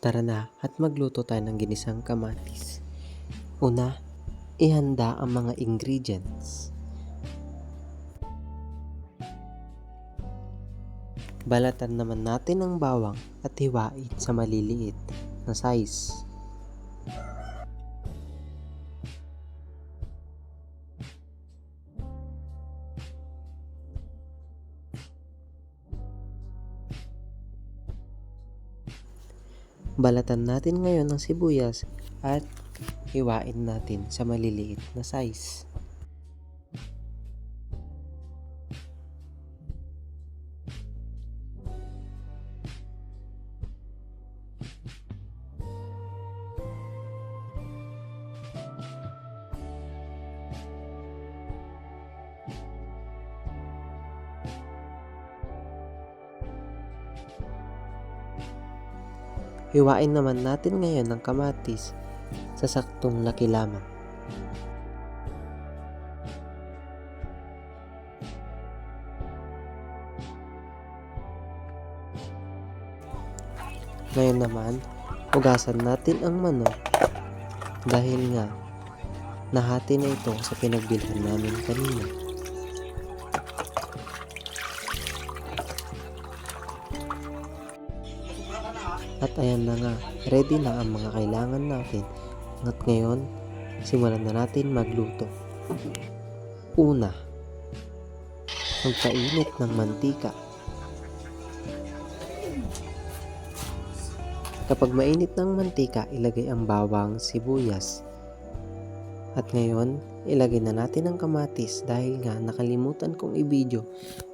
Tara na at magluto tayo ng ginisang kamatis. Una, ihanda ang mga ingredients. Balatan naman natin ang bawang at hiwain sa maliliit na size. Balatan natin ngayon ang sibuyas at hiwain natin sa maliliit na size. Hiwain naman natin ngayon ang kamatis sa saktong laki lamang. Ngayon naman, hugasan natin ang manok dahil nga nahati na ito sa pinagbilhan namin kanina. At ayan na nga, ready na ang mga kailangan natin. At ngayon, simulan na natin magluto. Una, magpainit ng mantika. Kapag mainit ng mantika, ilagay ang bawang, sibuyas. At ngayon, ilagay na natin ang kamatis dahil nga nakalimutan kong i-video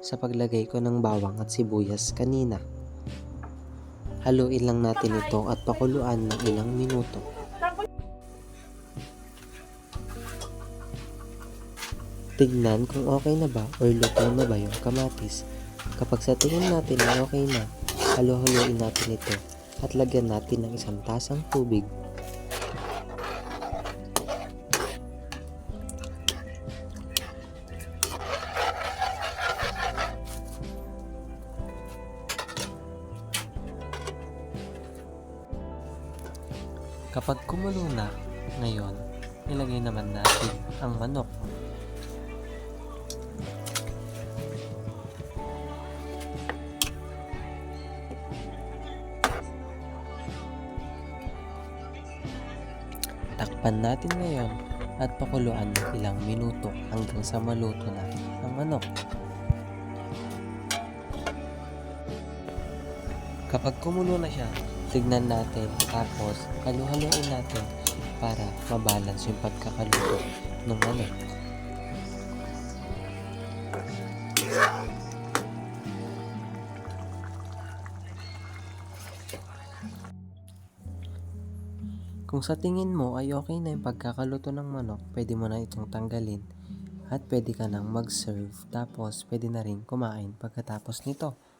sa paglagay ko ng bawang at sibuyas kanina. Haluin lang natin ito at pakuluan ng ilang minuto. Tignan kung okay na ba o luto na ba yung kamatis. Kapag sa tingin natin na okay na, halo-haluin natin ito at lagyan natin ng 1 tasang tubig. Kapag kumulo na, ngayon, ilagay naman natin ang manok. Takpan natin ngayon at pakuluan ng ilang minuto hanggang sa maluto na ang manok. Kapag kumulo na siya, tignan natin tapos halu-haluin natin para mabalance yung pagkakaluto ng manok. Kung sa tingin mo ay okay na yung pagkakaluto ng manok, pwede mo na itong tanggalin at pwede ka nang mag-serve tapos pwede na rin kumain pagkatapos nito.